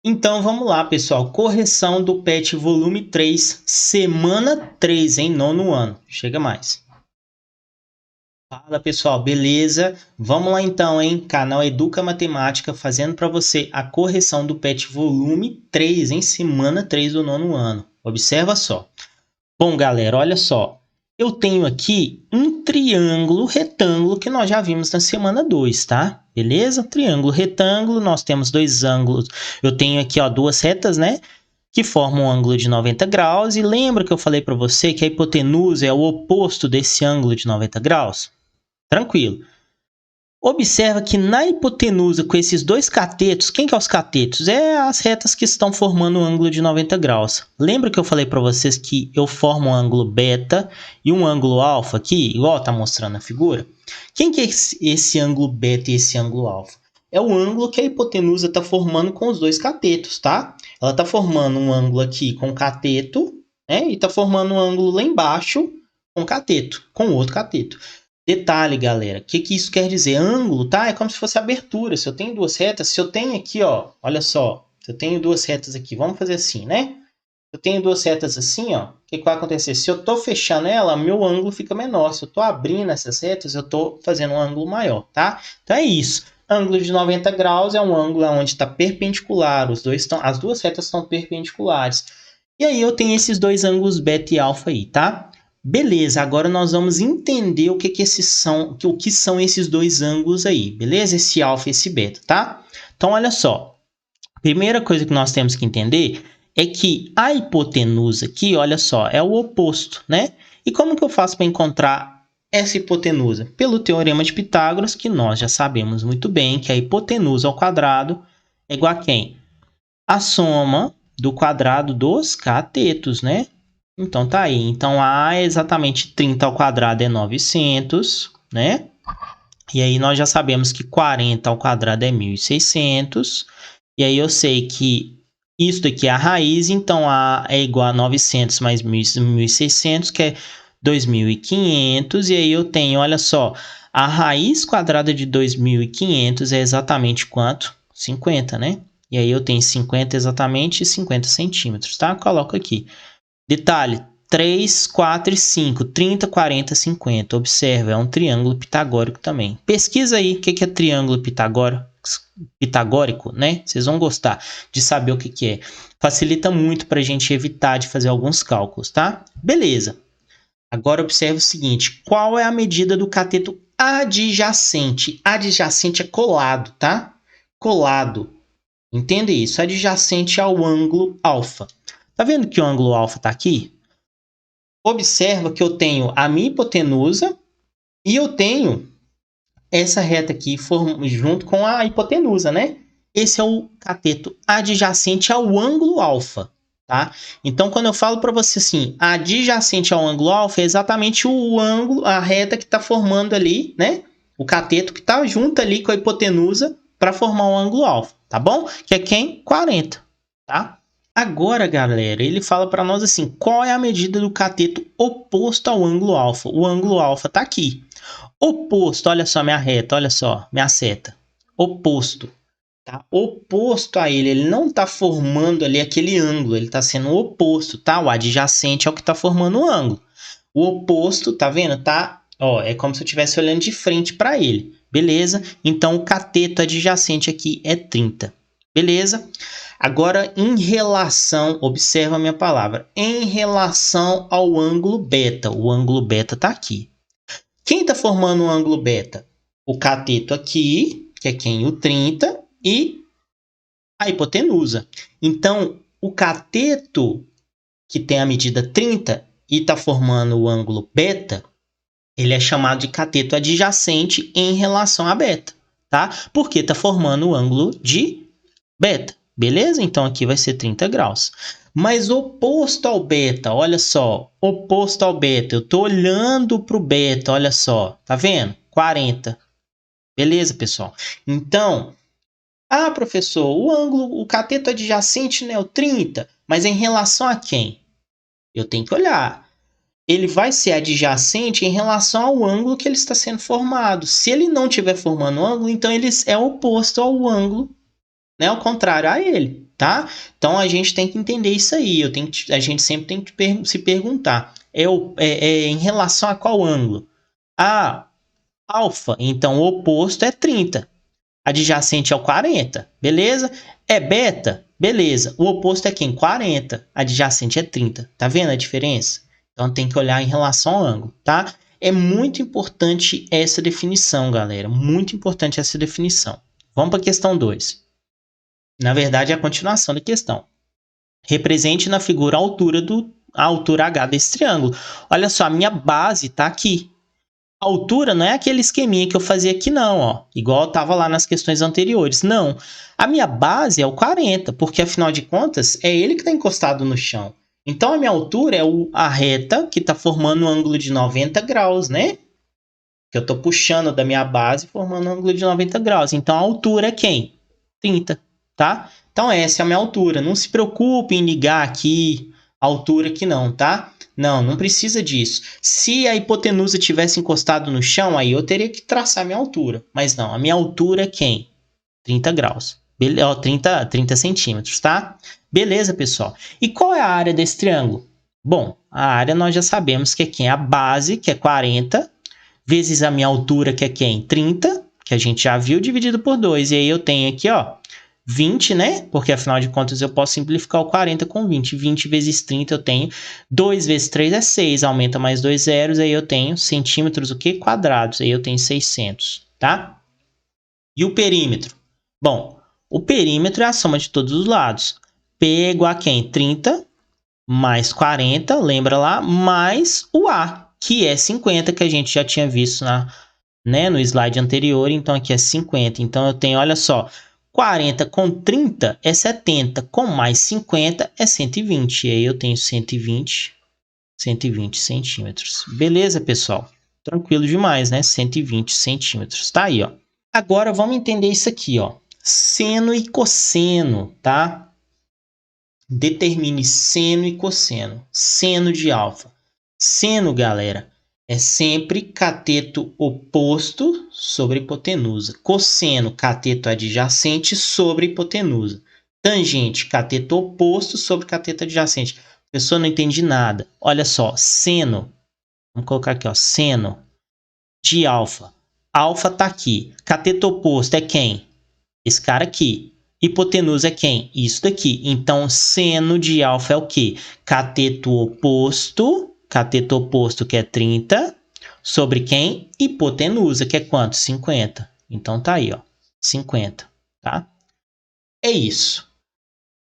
Então vamos lá, pessoal. Correção do PET volume 3, semana 3, hein? Nono ano. Chega mais. Fala, pessoal, beleza? Vamos lá então, hein? Canal Educa Matemática fazendo para você a correção do PET volume 3, em semana 3 do nono ano. Observa só. Bom, galera, olha só. Eu tenho aqui um triângulo retângulo que nós já vimos na semana 2, tá? Beleza? Triângulo retângulo, nós temos dois ângulos. Eu tenho aqui, ó, duas retas, né? Que formam um ângulo de 90 graus. E lembra que eu falei para você que a hipotenusa é o oposto desse ângulo de 90 graus? Tranquilo. Observa que na hipotenusa, com esses dois catetos, quem que é os catetos? É as retas que estão formando um ângulo de 90 graus. Lembra que eu falei para vocês que eu formo um ângulo beta e um ângulo alfa aqui, igual está mostrando na figura? Quem que é esse ângulo beta e esse ângulo alfa? É o ângulo que a hipotenusa está formando com os dois catetos, tá? Ela está formando um ângulo aqui com cateto, né? E está formando um ângulo lá embaixo com cateto, com outro cateto. Detalhe, galera, o que isso quer dizer? Ângulo, tá? É como se fosse abertura. Se eu tenho duas retas, se eu tenho aqui, ó, olha só, se eu tenho duas retas aqui, vamos fazer assim, né? Se eu tenho duas retas assim, ó, o que vai acontecer? Se eu tô fechando ela, meu ângulo fica menor. Se eu tô abrindo essas retas, eu tô fazendo um ângulo maior, tá? Então é isso. Ângulo de 90 graus é um ângulo onde está perpendicular, as duas retas estão perpendiculares. E aí eu tenho esses dois ângulos beta e alfa aí, tá? Beleza, agora nós vamos entender o que são esses dois ângulos aí, beleza? Esse alfa e esse beta, tá? Então, olha só. Primeira coisa que nós temos que entender é que a hipotenusa aqui, olha só, é o oposto, né? E como que eu faço para encontrar essa hipotenusa? Pelo teorema de Pitágoras, que nós já sabemos muito bem que a hipotenusa ao quadrado é igual a quem? A soma do quadrado dos catetos, né? Então tá aí. Então A é exatamente 30 ao quadrado é 900, né? E aí nós já sabemos que 40 ao quadrado é 1600. E aí eu sei que isso daqui é a raiz, então A é igual a 900 mais 1600, que é 2500. E aí eu tenho, olha só, a raiz quadrada de 2500 é exatamente quanto? 50, né? E aí eu tenho 50 exatamente 50 centímetros, tá? Coloco aqui. Detalhe, 3, 4 e 5, 30, 40, 50. Observa, é um triângulo pitagórico também. Pesquisa aí o que é triângulo pitagórico, né? Vocês vão gostar de saber o que é. Facilita muito para a gente evitar de fazer alguns cálculos, tá? Beleza. Agora observe o seguinte, qual é a medida do cateto adjacente? Adjacente é colado, tá? Colado. Entende isso? Adjacente ao ângulo alfa. Tá vendo que o ângulo alfa está aqui? Observa que eu tenho a minha hipotenusa e eu tenho essa reta aqui junto com a hipotenusa, né? Esse é o cateto adjacente ao ângulo alfa, tá? Então, quando eu falo para você assim, adjacente ao ângulo alfa, é exatamente o ângulo, a reta que está formando ali, né? O cateto que está junto ali com a hipotenusa para formar o ângulo alfa, tá bom? Que é quem? 40, tá? Agora, galera, ele fala para nós assim, qual é a medida do cateto oposto ao ângulo alfa? O ângulo alfa está aqui. Oposto, olha só minha reta, olha só, minha seta. Oposto, tá? Oposto a ele não está formando ali aquele ângulo, ele está sendo oposto, tá? O adjacente é o que está formando o ângulo. O oposto, tá vendo? Tá, ó, é como se eu estivesse olhando de frente para ele, beleza? Então, o cateto adjacente aqui é 30, beleza? Agora, em relação, observa a minha palavra, em relação ao ângulo beta, o ângulo beta está aqui. Quem está formando o ângulo beta? O cateto aqui, que é quem? O 30, e a hipotenusa. Então, o cateto que tem a medida 30 e está formando o ângulo beta, ele é chamado de cateto adjacente em relação a beta, tá? Porque está formando o ângulo de beta. Beleza? Então aqui vai ser 30 graus. Mas oposto ao beta, olha só. Oposto ao beta, eu estou olhando para o beta, olha só. Tá vendo? 40. Beleza, pessoal? Então, professor, o cateto adjacente, né, o 30. Mas em relação a quem? Eu tenho que olhar. Ele vai ser adjacente em relação ao ângulo que ele está sendo formado. Se ele não estiver formando ângulo, então ele é oposto ao ângulo, né, ao contrário a ele. tá? Então, a gente tem que entender isso aí. A gente sempre tem que se perguntar. Em relação a qual ângulo? Alfa, então o oposto é 30. Adjacente é o 40, beleza? É beta, beleza. O oposto é quem? 40. Adjacente é 30. Tá vendo a diferença? Então tem que olhar em relação ao ângulo, tá? É muito importante essa definição, galera. Muito importante essa definição. Vamos para a questão 2. Na verdade, é a continuação da questão. Represente na figura a altura H desse triângulo. Olha só, a minha base está aqui. A altura não é aquele esqueminha que eu fazia aqui não, ó. Igual estava lá nas questões anteriores. Não. A minha base é o 40, porque afinal de contas é ele que está encostado no chão. Então a minha altura é a reta que está formando um ângulo de 90 graus, né? Que eu estou puxando da minha base formando um ângulo de 90 graus. Então a altura é quem? 30, tá? Então essa é a minha altura. Não se preocupe em ligar aqui a altura aqui não, tá? Não precisa disso. Se a hipotenusa tivesse encostado no chão, aí eu teria que traçar a minha altura. Mas não, a minha altura é quem? 30 graus. 30 centímetros, tá? Beleza, pessoal. E qual é a área desse triângulo? Bom, a área nós já sabemos que é quem? A base, que é 40, vezes a minha altura, que é quem? 30, que a gente já viu, dividido por 2. E aí eu tenho aqui, ó, 20, né? Porque afinal de contas eu posso simplificar o 40 com 20. 20 vezes 30 eu tenho 2 vezes 3 é 6, aumenta mais 2 zeros, aí eu tenho centímetros o quê? Quadrados, aí eu tenho 600, tá? E o perímetro? Bom, o perímetro é a soma de todos os lados. P é igual a quem? 30 mais 40, lembra lá, mais o A, que é 50, que a gente já tinha visto no slide anterior, então aqui é 50. Então eu tenho, olha só, 40 com 30 é 70, com mais 50 é 120. E aí eu tenho 120 centímetros. Beleza, pessoal? Tranquilo demais, né? 120 centímetros. Tá aí, ó. Agora vamos entender isso aqui, ó. Seno e cosseno, tá? Determine seno e cosseno. Seno de alfa. Seno, galera, é sempre cateto oposto sobre hipotenusa. Cosseno, cateto adjacente sobre hipotenusa. Tangente, cateto oposto sobre cateto adjacente. Pessoa, não entendi nada. Olha só, seno. Vamos colocar aqui, ó, seno de alfa. Alfa está aqui. Cateto oposto é quem? Esse cara aqui. Hipotenusa é quem? Isso daqui. Então, seno de alfa é o quê? Cateto oposto que é 30, sobre quem? Hipotenusa, que é quanto? 50. Então, tá aí, ó, 50, tá? É isso.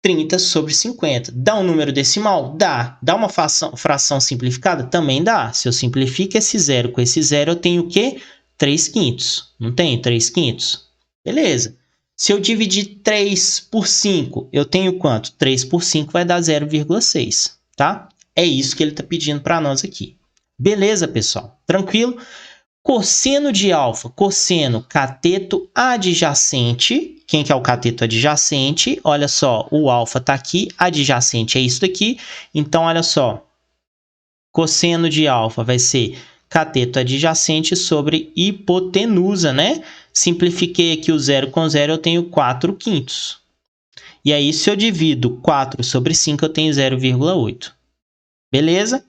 30 sobre 50. Dá um número decimal? Dá. Dá uma fração simplificada? Também dá. Se eu simplifico esse zero com esse zero, eu tenho o quê? 3/5. Não tem 3/5? Beleza. Se eu dividir 3 por 5, eu tenho quanto? 3 por 5 vai dar 0,6, tá? É isso que ele está pedindo para nós aqui. Beleza, pessoal? Tranquilo? Cosseno de alfa, cosseno, cateto adjacente. Quem que é o cateto adjacente? Olha só, o alfa está aqui, adjacente é isso daqui. Então, olha só, cosseno de alfa vai ser cateto adjacente sobre hipotenusa, né? Simplifiquei aqui o 0 com 0, eu tenho 4/5. E aí, se eu divido 4 sobre 5, eu tenho 0,8. Beleza?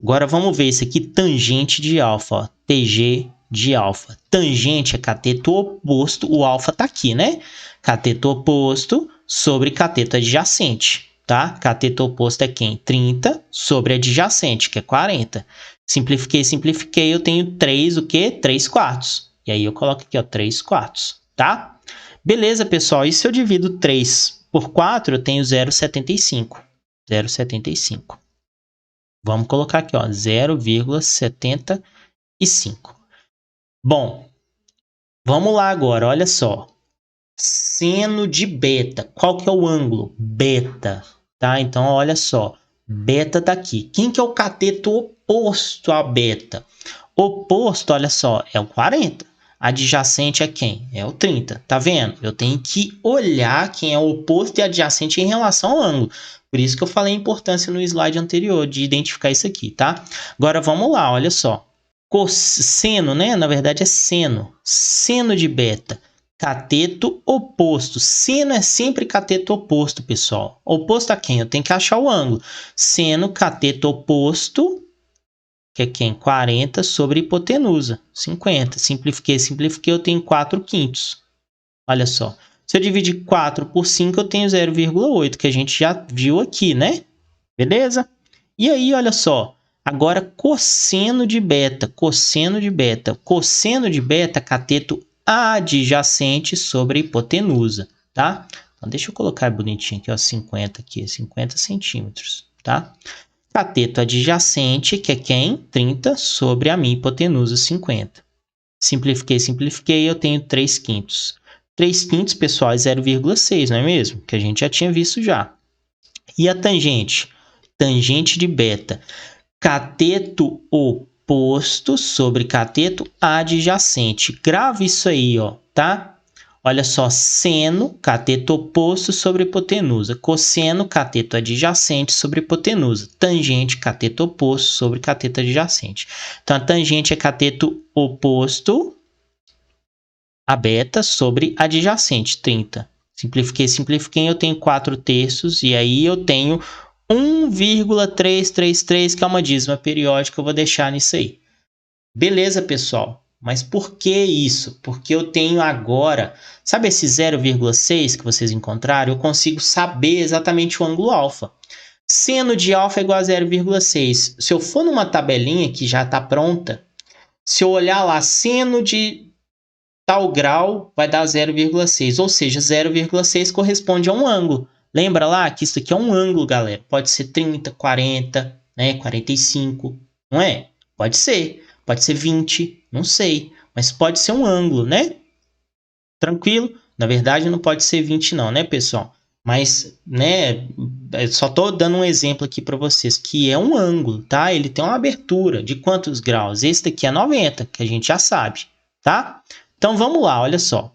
Agora, vamos ver isso aqui, tangente de alfa, ó, TG de alfa. Tangente é cateto oposto, o alfa está aqui, né? Cateto oposto sobre cateto adjacente, tá? Cateto oposto é quem? 30 sobre adjacente, que é 40. Simplifiquei, eu tenho 3, o quê? 3/4. E aí eu coloco aqui, ó, 3/4, tá? Beleza, pessoal? E se eu divido 3 por 4, eu tenho 0,75. 0,75. Vamos colocar aqui, ó, 0,75. Bom, vamos lá agora, olha só. Seno de beta. Qual que é o ângulo? Beta, tá? Então, olha só. Beta tá aqui. Quem que é o cateto oposto a beta? Oposto, olha só, é o 40. Adjacente é quem? É o 30. Tá vendo? Eu tenho que olhar quem é o oposto e adjacente em relação ao ângulo. Por isso que eu falei a importância no slide anterior de identificar isso aqui, tá? Agora vamos lá, olha só. Cosseno, né? Na verdade é seno. Seno de beta. cateto oposto. Seno é sempre cateto oposto, pessoal. Oposto a quem? Eu tenho que achar o ângulo. Seno cateto oposto, que é quem? 40 sobre hipotenusa, 50. Simplifiquei, eu tenho 4/5. Olha só. Se eu dividir 4 por 5, eu tenho 0,8, que a gente já viu aqui, né? Beleza? E aí, olha só. Agora, cosseno de beta. Cosseno de beta. Cosseno de beta, cateto adjacente sobre a hipotenusa, tá? Então, deixa eu colocar bonitinho aqui, ó, 50 aqui, 50 centímetros, tá? Cateto adjacente, que é quem? 30 sobre a minha hipotenusa, 50. Simplifiquei, eu tenho 3/5. 3/5, pessoal, é 0,6, não é mesmo? Que a gente já tinha visto já. E a tangente? Tangente de beta. Cateto oposto sobre cateto adjacente. Grava isso aí, ó, tá? Olha só, seno, cateto oposto sobre hipotenusa. Cosseno, cateto adjacente sobre hipotenusa. Tangente, cateto oposto sobre cateto adjacente. Então, a tangente é cateto oposto a beta sobre adjacente, 30. Simplifiquei, eu tenho 4/3, e aí eu tenho 1,333, que é uma dízima periódica, eu vou deixar nisso aí. Beleza, pessoal? Mas por que isso? Porque eu tenho agora, sabe esse 0,6 que vocês encontraram? Eu consigo saber exatamente o ângulo alfa. Seno de alfa é igual a 0,6. Se eu for numa tabelinha que já está pronta, se eu olhar lá, seno de tal grau vai dar 0,6, ou seja, 0,6 corresponde a um ângulo. Lembra lá que isso aqui é um ângulo, galera. Pode ser 30, 40, né, 45, não é? Pode ser 20, não sei, mas pode ser um ângulo, né? Tranquilo? Na verdade, não pode ser 20 não, né, pessoal? Mas, né, só tô dando um exemplo aqui para vocês, que é um ângulo, tá? Ele tem uma abertura de quantos graus? Esse daqui é 90, que a gente já sabe, tá? Então, vamos lá, olha só.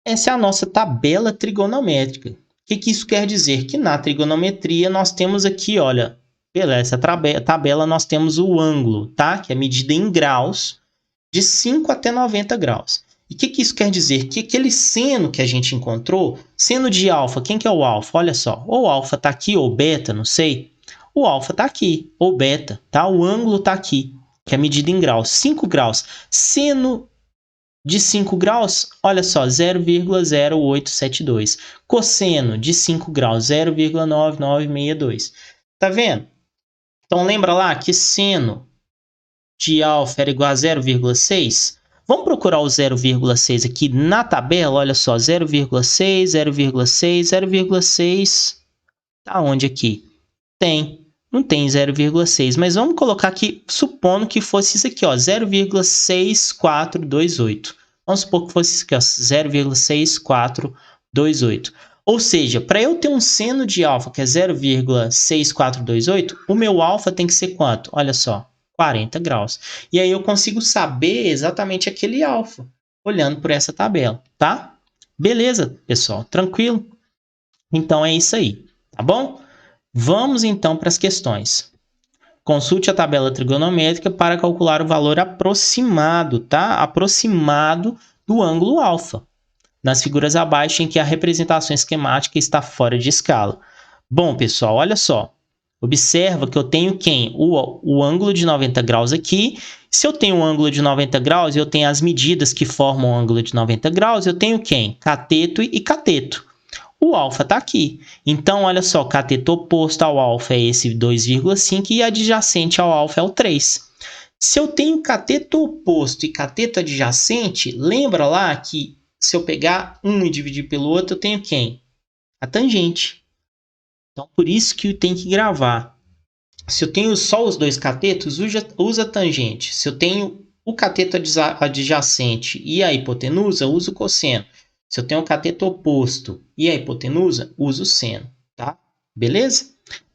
Essa é a nossa tabela trigonométrica. O que isso quer dizer? Que na trigonometria nós temos aqui, olha, essa tabela nós temos o ângulo, tá? Que é medida em graus, de 5 até 90 graus. E o que isso quer dizer? Que aquele seno que a gente encontrou, seno de alfa, quem que é o alfa? Olha só, ou alfa está aqui, ou beta, não sei. O alfa está aqui, ou beta, tá? O ângulo está aqui, que é medida em graus, 5 graus. Seno de 5 graus, olha só, 0,0872. Cosseno de 5 graus, 0,9962. Tá vendo? Então, lembra lá que seno de alfa era igual a 0,6? Vamos procurar o 0,6 aqui na tabela, olha só, 0,6, 0,6, 0,6. Tá onde aqui? Não tem 0,6, mas vamos colocar aqui, supondo que fosse isso aqui, ó, 0,6428. Vamos supor que fosse isso aqui, ó, 0,6428. Ou seja, para eu ter um seno de alfa que é 0,6428, o meu alfa tem que ser quanto? Olha só, 40 graus. E aí eu consigo saber exatamente aquele alfa, olhando por essa tabela, tá? Beleza, pessoal, tranquilo? Então é isso aí, tá bom? Vamos então para as questões. Consulte a tabela trigonométrica para calcular o valor aproximado, tá? Aproximado do ângulo alfa, nas figuras abaixo em que a representação esquemática está fora de escala. Bom, pessoal, olha só. Observa que eu tenho quem? O ângulo de 90 graus aqui. Se eu tenho um ângulo de 90 graus, eu tenho as medidas que formam o ângulo de 90 graus, eu tenho quem? Cateto e cateto. O alfa está aqui. Então, olha só, cateto oposto ao alfa é esse 2,5 e adjacente ao alfa é o 3. Se eu tenho cateto oposto e cateto adjacente, lembra lá que se eu pegar um e dividir pelo outro, eu tenho quem? A tangente. Então, por isso que tem que gravar. Se eu tenho só os dois catetos, usa tangente. Se eu tenho o cateto adjacente e a hipotenusa, usa o cosseno. Se eu tenho o cateto oposto e a hipotenusa, uso o seno, tá? Beleza?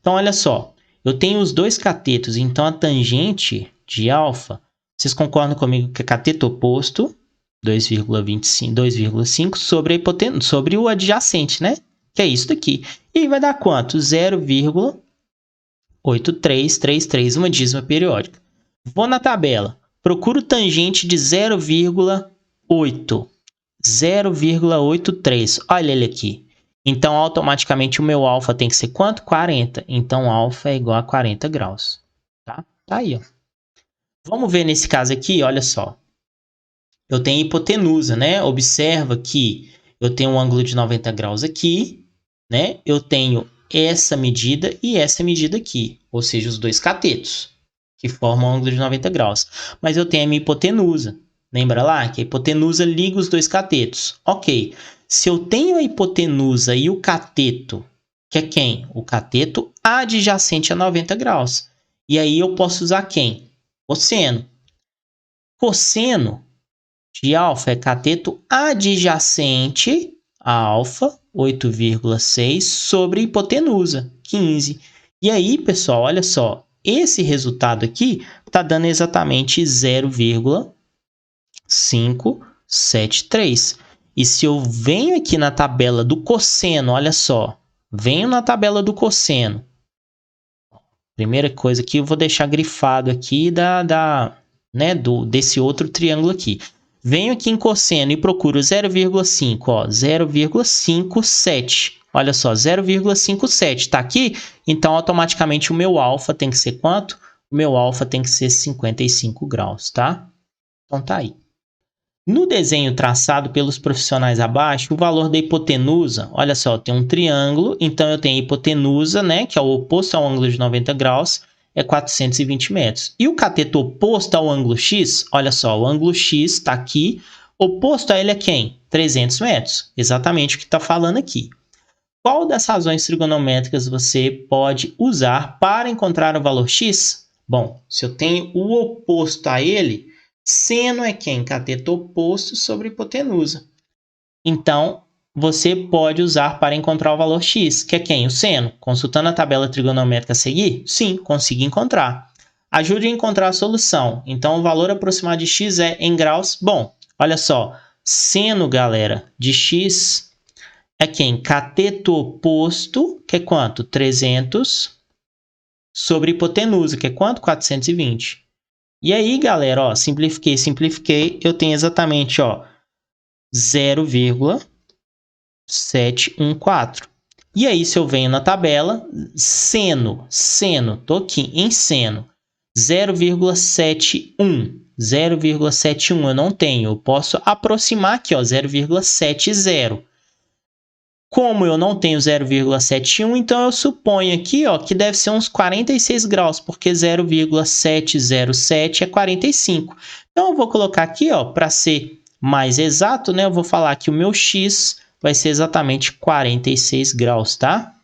Então, olha só. Eu tenho os dois catetos, então a tangente de alfa, vocês concordam comigo que é cateto oposto, 2,5 sobre a hipotenusa, sobre o adjacente, né? Que é isso daqui. E aí vai dar quanto? 0,8333, uma dízima periódica. Vou na tabela. Procuro tangente de 0,8. 0,83. Olha ele aqui. Então, automaticamente, o meu alfa tem que ser quanto? 40. Então, alfa é igual a 40 graus. Tá? Tá aí, ó. Vamos ver nesse caso aqui, olha só. Eu tenho hipotenusa, né? Observa que eu tenho um ângulo de 90 graus aqui, né? Eu tenho essa medida e essa medida aqui, ou seja, os dois catetos, que formam um ângulo de 90 graus. Mas eu tenho a minha hipotenusa. Lembra lá que a hipotenusa liga os dois catetos? Ok. Se eu tenho a hipotenusa e o cateto, que é quem? O cateto adjacente a 90 graus. E aí eu posso usar quem? Cosseno. Cosseno de alfa é cateto adjacente a alfa, 8,6, sobre hipotenusa, 15. E aí, pessoal, olha só, esse resultado aqui está dando exatamente 0,573. E se eu venho aqui na tabela do cosseno, olha só, venho na tabela do cosseno. Primeira coisa que eu vou deixar grifado aqui desse outro triângulo aqui. Venho aqui em cosseno e procuro 0,5, ó, 0,57. Olha só, 0,57 está aqui, então automaticamente o meu alfa tem que ser quanto? O meu alfa tem que ser 55 graus, tá? Então tá aí. No desenho traçado pelos profissionais abaixo, o valor da hipotenusa, olha só, tem um triângulo, então eu tenho a hipotenusa, né, que é o oposto ao ângulo de 90 graus, é 420 metros. E o cateto oposto ao ângulo X, olha só, o ângulo X está aqui, oposto a ele é quem? 300 metros, exatamente o que está falando aqui. Qual das razões trigonométricas você pode usar para encontrar o valor X? Bom, se eu tenho o oposto a ele, seno é quem? Cateto oposto sobre hipotenusa. Então, você pode usar para encontrar o valor x, que é quem? O seno. Consultando a tabela trigonométrica a seguir? Sim, consegui encontrar. Ajude a encontrar a solução. Então, o valor aproximado de x é em graus. Bom, olha só. Seno, galera, de x é quem? Cateto oposto, que é quanto? 300, sobre hipotenusa, que é quanto? 420. E aí, galera, ó, simplifiquei, eu tenho exatamente, ó, 0,714. E aí, se eu venho na tabela, seno, tô aqui em seno, 0,71. 0,71 eu não tenho, eu posso aproximar aqui, ó, 0,70. Como eu não tenho 0,71, então eu suponho aqui, ó, que deve ser uns 46 graus, porque 0,707 é 45. Então, eu vou colocar aqui, ó, para ser mais exato, né? Eu vou falar que o meu x vai ser exatamente 46 graus, tá?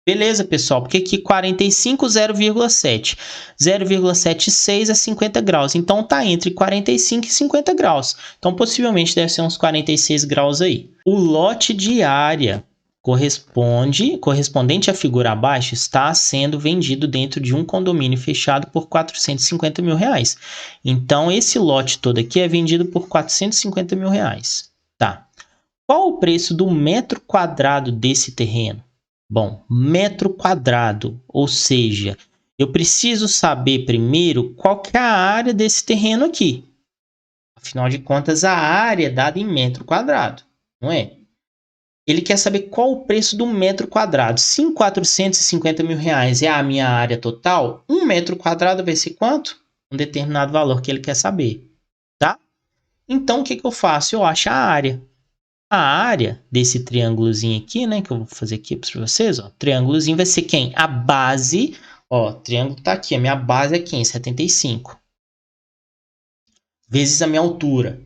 Beleza, pessoal, porque aqui 45, 0,7. 0,76 é 50 graus. Então, tá entre 45 e 50 graus. Então, possivelmente deve ser uns 46 graus aí. O lote de área correspondente à figura abaixo está sendo vendido dentro de um condomínio fechado por R$450 mil. Então, esse lote todo aqui é vendido por R$450 mil. Tá. Qual o preço do metro quadrado desse terreno? Bom, metro quadrado, ou seja, eu preciso saber primeiro qual que é a área desse terreno aqui. Afinal de contas, a área é dada em metro quadrado, não é? Ele quer saber qual o preço do metro quadrado. Se em R$450 mil é a minha área total, um metro quadrado vai ser quanto? Um determinado valor que ele quer saber, tá? Então, o que eu faço? Eu acho a área. A área desse triângulozinho aqui, né, que eu vou fazer aqui para vocês, ó, triângulozinho vai ser quem? A base, ó, o triângulo tá aqui, a minha base é quem? 75. Vezes a minha altura,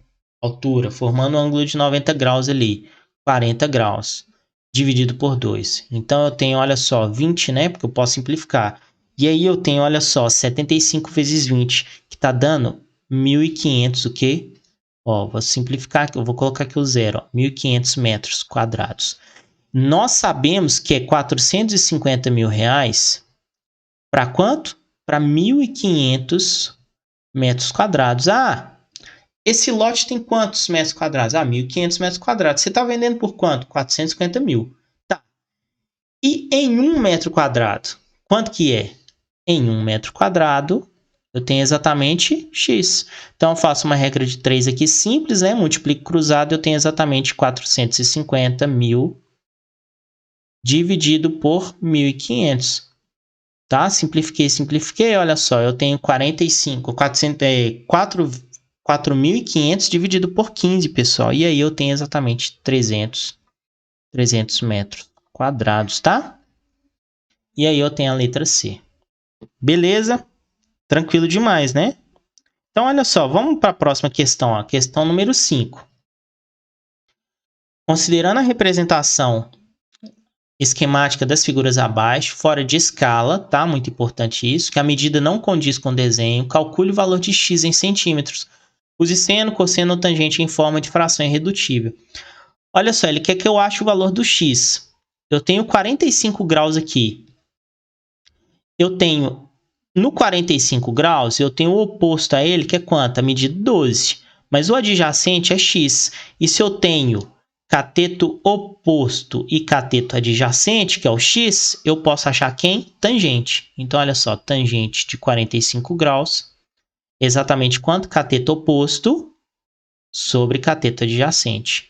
formando um ângulo de 90 graus ali, 40 graus, dividido por 2. Então, eu tenho, olha só, 20, né, porque eu posso simplificar. E aí, eu tenho, olha só, 75 vezes 20, que tá dando 1.500, o quê? Ó, vou simplificar, eu vou colocar aqui o zero, 1.500 metros quadrados. Nós sabemos que é R$450 mil para quanto? Para 1.500 metros quadrados. Ah, esse lote tem quantos metros quadrados? Ah, 1.500 metros quadrados. Você está vendendo por quanto? 450 mil. Tá. E em 1 metro quadrado? Quanto que é? Em 1 metro quadrado, Eu tenho exatamente x. Então, eu faço uma regra de 3 aqui simples, né? Multiplico cruzado, eu tenho exatamente 450.000 dividido por 1.500. Tá? Simplifiquei. Olha só, eu tenho 4.500 dividido por 15, pessoal. E aí eu tenho exatamente 300 metros quadrados, tá? E aí eu tenho a letra C. Beleza? Tranquilo demais, né? Então, olha só, vamos para a próxima questão, ó. Questão número 5. Considerando a representação esquemática das figuras abaixo, fora de escala, tá? Muito importante isso, que a medida não condiz com o desenho, calcule o valor de x em centímetros. Use seno, cosseno ou tangente em forma de fração irredutível. Olha só, ele quer que eu ache o valor do x. Eu tenho 45 graus aqui. Eu tenho, no 45 graus, eu tenho o oposto a ele, que é quanto? A medida 12. Mas o adjacente é x. E se eu tenho cateto oposto e cateto adjacente, que é o x, eu posso achar quem? Tangente. Então, olha só, tangente de 45 graus, exatamente quanto? Cateto oposto sobre cateto adjacente.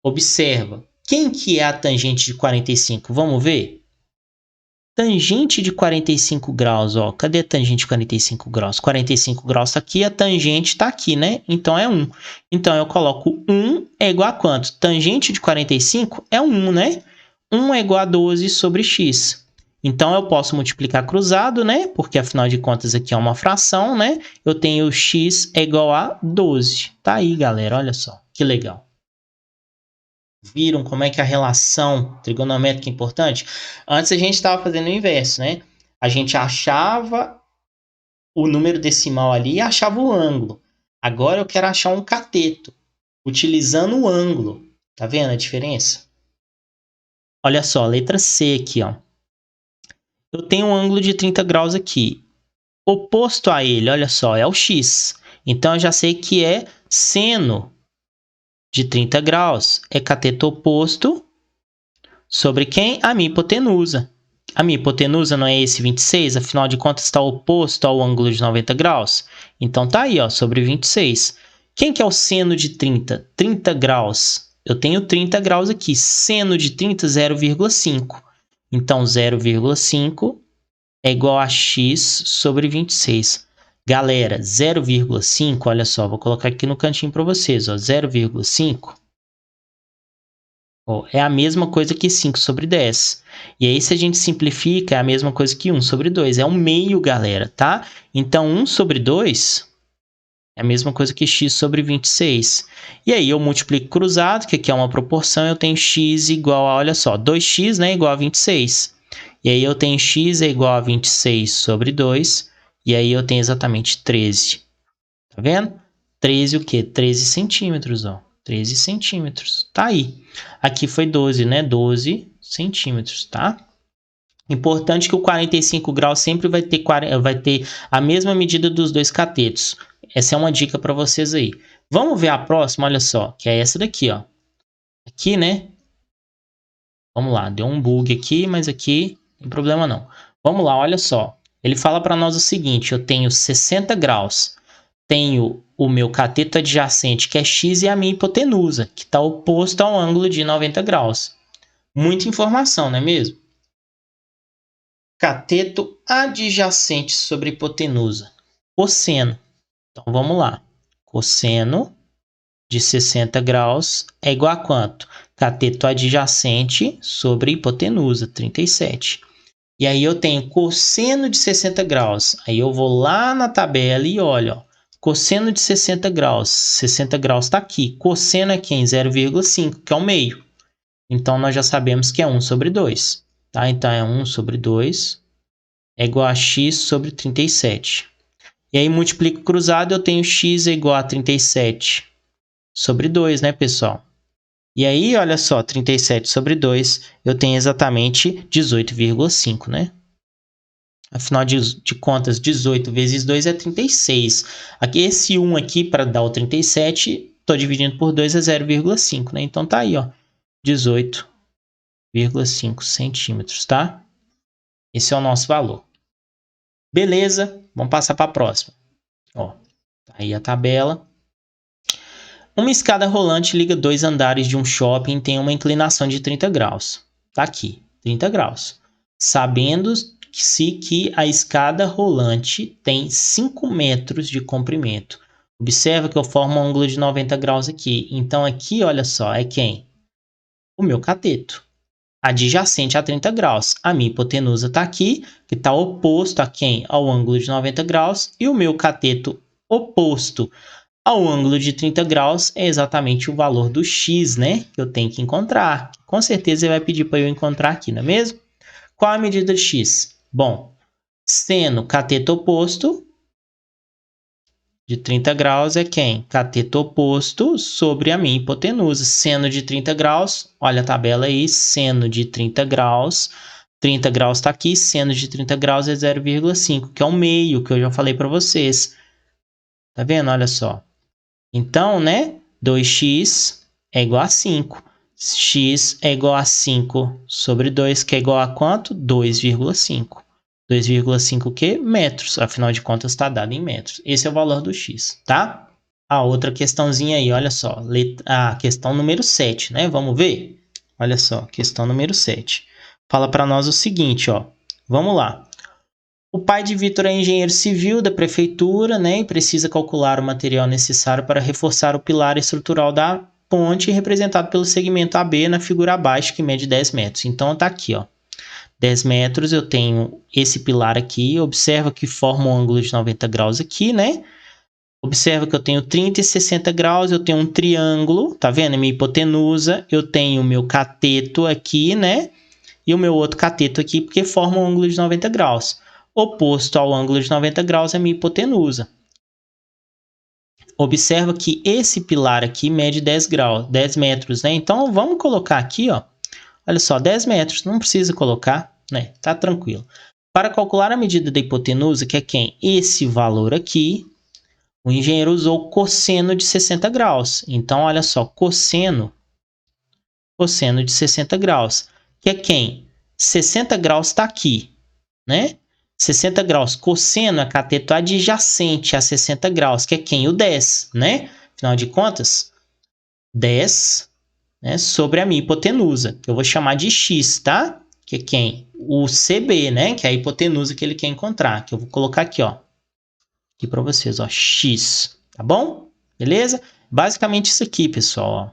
Observa, quem que é a tangente de 45? Vamos ver? Tangente de 45 graus, ó. Cadê a tangente de 45 graus? 45 graus está aqui, a tangente está aqui, né? Então, é 1. Então, eu coloco 1 é igual a quanto? Tangente de 45 é 1, né? 1 é igual a 12 sobre x. Então, eu posso multiplicar cruzado, né? Porque, afinal de contas, aqui é uma fração, né? Eu tenho x é igual a 12. Tá aí, galera, olha só. Que legal. Viram como é que a relação trigonométrica é importante? Antes a gente estava fazendo o inverso, né? A gente achava o número decimal ali e achava o ângulo. Agora eu quero achar um cateto, utilizando o ângulo. Tá vendo a diferença? Olha só, letra C aqui, ó. Eu tenho um ângulo de 30 graus aqui. Oposto a ele, olha só, é o x. Então eu já sei que é seno de 30 graus. É cateto oposto sobre quem? A minha hipotenusa. A minha hipotenusa não é esse 26? Afinal de contas, está oposto ao ângulo de 90 graus. Então, tá aí, ó, sobre 26. Quem que é o seno de 30? 30 graus. Eu tenho 30 graus aqui. Seno de 30, 0,5. Então, 0,5 é igual a x sobre 26. Galera, 0,5, olha só, vou colocar aqui no cantinho para vocês, ó, 0,5 é a mesma coisa que 5 sobre 10. E aí, se a gente simplifica, é a mesma coisa que 1 sobre 2. É um meio, galera, tá? Então, 1 sobre 2 é a mesma coisa que x sobre 26. E aí, eu multiplico cruzado, que aqui é uma proporção, eu tenho x igual a, olha só, 2x, né, igual a 26. E aí, eu tenho x é igual a 26 sobre 2. E aí, eu tenho exatamente 13. Tá vendo? 13 o quê? 13 centímetros, ó. 13 centímetros. Tá aí. Aqui foi 12, né? 12 centímetros, tá? Importante que o 45 graus sempre vai ter a mesma medida dos dois catetos. Essa é uma dica para vocês aí. Vamos ver a próxima, olha só, que é essa daqui, ó. Aqui, né? Vamos lá, deu um bug aqui, mas aqui não tem problema não. Vamos lá, olha só. Ele fala para nós o seguinte, eu tenho 60 graus. Tenho o meu cateto adjacente, que é x, e a minha hipotenusa, que está oposto ao ângulo de 90 graus. Muita informação, não é mesmo? Cateto adjacente sobre hipotenusa. Cosseno. Então, vamos lá. Cosseno de 60 graus é igual a quanto? Cateto adjacente sobre hipotenusa, 37. E aí, eu tenho cosseno de 60 graus. Aí, eu vou lá na tabela e olho, ó. Cosseno de 60 graus. 60 graus está aqui. Cosseno é quem? 0,5, que é o meio. Então, nós já sabemos que é 1 sobre 2. Tá? Então, é 1 sobre 2 é igual a x sobre 37. E aí, multiplico cruzado, eu tenho x é igual a 37 sobre 2, né, pessoal? E aí, olha só, 37 sobre 2, eu tenho exatamente 18,5, né? Afinal de contas, 18 vezes 2 é 36. Aqui, esse 1 aqui, para dar o 37, estou dividindo por 2 é 0,5, né? Então, tá aí, ó, 18,5 centímetros, tá? Esse é o nosso valor. Beleza? Vamos passar para a próxima. Ó, tá aí a tabela. Uma escada rolante liga 2 andares de um shopping e tem uma inclinação de 30 graus. Tá aqui, 30 graus. Sabendo-se que a escada rolante tem 5 metros de comprimento. Observa que eu formo um ângulo de 90 graus aqui. Então aqui, olha só, é quem? O meu cateto. Adjacente a 30 graus. A minha hipotenusa está aqui, que está oposto a quem? Ao ângulo de 90 graus. E o meu cateto oposto ao ângulo de 30 graus é exatamente o valor do x, né? Que eu tenho que encontrar. Com certeza ele vai pedir para eu encontrar aqui, não é mesmo? Qual a medida de x? Bom, seno cateto oposto de 30 graus é quem? Cateto oposto sobre a minha hipotenusa. Seno de 30 graus, olha a tabela aí, seno de 30 graus. 30 graus está aqui, seno de 30 graus é 0,5, que é o meio, que eu já falei para vocês. Tá vendo? Olha só. Então, né? 2x é igual a 5. X é igual a 5 sobre 2, que é igual a quanto? 2,5. 2,5 o quê? Metros. Afinal de contas, está dado em metros. Esse é o valor do x, tá? A outra questãozinha aí, olha só. A questão número 7, né? Vamos ver? Olha só, questão número 7. Fala para nós o seguinte, ó. Vamos lá. O pai de Vitor é engenheiro civil da prefeitura, né? E precisa calcular o material necessário para reforçar o pilar estrutural da ponte, representado pelo segmento AB na figura abaixo, que mede 10 metros. Então, tá aqui, ó. 10 metros, eu tenho esse pilar aqui, observa que forma um ângulo de 90 graus aqui, né? Observa que eu tenho 30 e 60 graus, eu tenho um triângulo, tá vendo? Minha hipotenusa, eu tenho o meu cateto aqui, né? E o meu outro cateto aqui, porque forma um ângulo de 90 graus. Oposto ao ângulo de 90 graus é minha hipotenusa. Observa que esse pilar aqui mede 10 metros, né? Então, vamos colocar aqui, ó. Olha só, 10 metros, não precisa colocar, né? Tá tranquilo. Para calcular a medida da hipotenusa, que é quem? Esse valor aqui, o engenheiro usou cosseno de 60 graus. Então, olha só, cosseno de 60 graus, que é quem? 60 graus está aqui, né? 60 graus, cosseno é cateto adjacente a 60 graus, que é quem? O 10, né? Afinal de contas, 10... né, sobre a minha hipotenusa, que eu vou chamar de x, tá? Que é quem? O CB, né? Que é a hipotenusa que ele quer encontrar, que eu vou colocar aqui, ó. Aqui para vocês, ó, x, tá bom? Beleza? Basicamente isso aqui, pessoal, ó.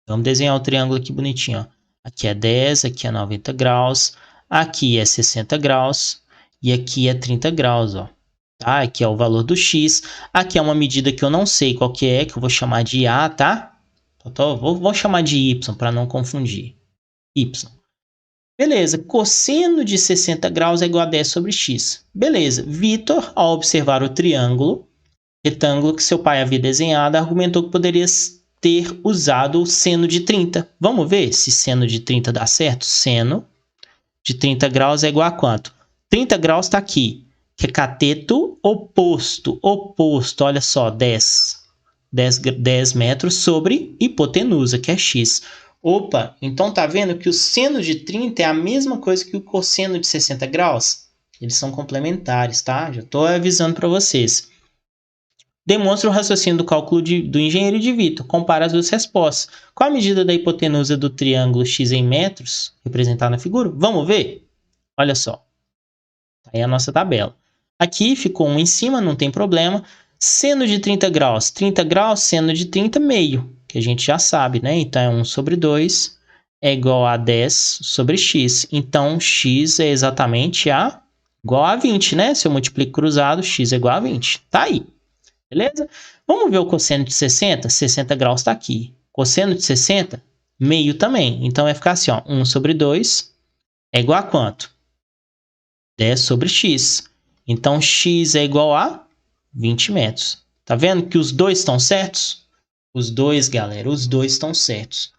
Vamos desenhar o triângulo aqui bonitinho, ó. Aqui é 10, aqui é 90 graus, aqui é 60 graus e aqui é 30 graus, ó. Tá? Aqui é o valor do x, aqui é uma medida que eu não sei qual que eu vou chamar de A, tá? Vou chamar de y para não confundir. Y. Beleza, cosseno de 60 graus é igual a 10 sobre x. Beleza, Vitor, ao observar o triângulo, retângulo que seu pai havia desenhado, argumentou que poderia ter usado o seno de 30. Vamos ver se seno de 30 dá certo? Seno de 30 graus é igual a quanto? 30 graus está aqui, que é cateto oposto. Oposto, olha só, 10 metros sobre hipotenusa, que é x. Opa, então tá vendo que o seno de 30 é a mesma coisa que o cosseno de 60 graus? Eles são complementares, tá? Já estou avisando para vocês. Demonstra o raciocínio do cálculo do engenheiro de Vitor. Compara as duas respostas. Qual a medida da hipotenusa do triângulo x em metros, representada na figura? Vamos ver? Olha só. Aí a nossa tabela. Aqui ficou um em cima, não tem problema. Seno de 30 graus. 30 graus, seno de 30, meio. Que a gente já sabe, né? Então, é 1 sobre 2 é igual a 10 sobre x. Então, x é exatamente igual a 20, né? Se eu multiplico cruzado, x é igual a 20. Tá aí. Beleza? Vamos ver o cosseno de 60? 60 graus está aqui. Cosseno de 60, meio também. Então, vai ficar assim, ó. 1 sobre 2 é igual a quanto? 10 sobre x. Então, x é igual a 20 metros. Tá vendo que os dois estão certos? Os dois, galera, os dois estão certos.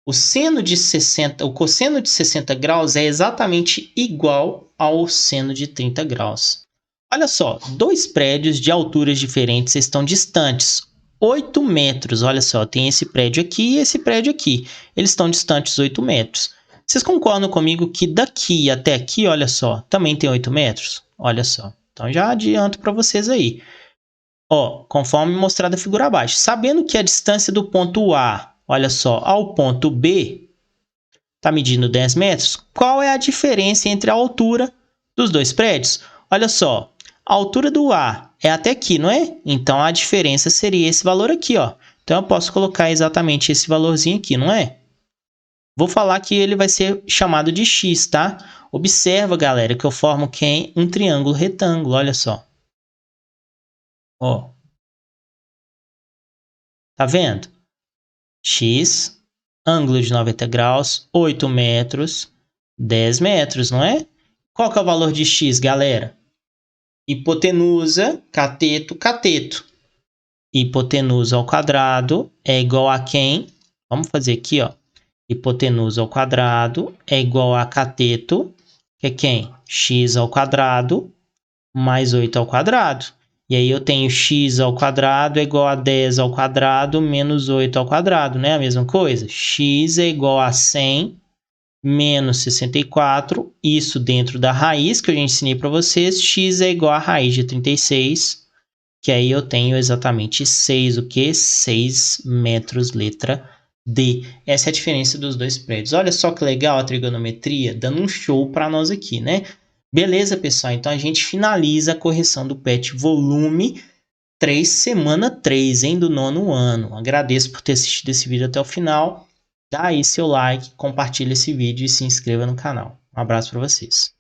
O cosseno de 60 graus é exatamente igual ao seno de 30 graus. Olha só, dois prédios de alturas diferentes estão distantes 8 metros. Olha só, tem esse prédio aqui e esse prédio aqui. Eles estão distantes 8 metros. Vocês concordam comigo que daqui até aqui, olha só, também tem 8 metros? Olha só. Então, já adianto para vocês aí. Ó, conforme mostrado na figura abaixo. Sabendo que a distância do ponto A, olha só, ao ponto B está medindo 10 metros, qual é a diferença entre a altura dos dois prédios? Olha só, a altura do A é até aqui, não é? Então, a diferença seria esse valor aqui, ó. Então, eu posso colocar exatamente esse valorzinho aqui, não é? Vou falar que ele vai ser chamado de x, tá? Observa, galera, que eu formo quem? Um triângulo retângulo, olha só. Ó. Tá vendo? X, ângulo de 90 graus, 8 metros, 10 metros, não é? Qual que é o valor de x, galera? Hipotenusa, cateto, cateto. Hipotenusa ao quadrado é igual a quem? Vamos fazer aqui, ó. Hipotenusa ao quadrado é igual a cateto, que é quem? X ao quadrado mais 8 ao quadrado. E aí eu tenho x ao quadrado é igual a 10 ao quadrado menos 8 ao quadrado, né? A mesma coisa. X é igual a 100 menos 64, isso dentro da raiz que eu já ensinei para vocês. X é igual a raiz de 36, que aí eu tenho exatamente 6, o quê? 6 metros, letra D. Essa é a diferença dos dois prédios. Olha só que legal a trigonometria, dando um show para nós aqui, né? Beleza, pessoal? Então, a gente finaliza a correção do PET volume 3, semana 3, hein, do 9º ano. Agradeço por ter assistido esse vídeo até o final. Dá aí seu like, compartilha esse vídeo e se inscreva no canal. Um abraço para vocês.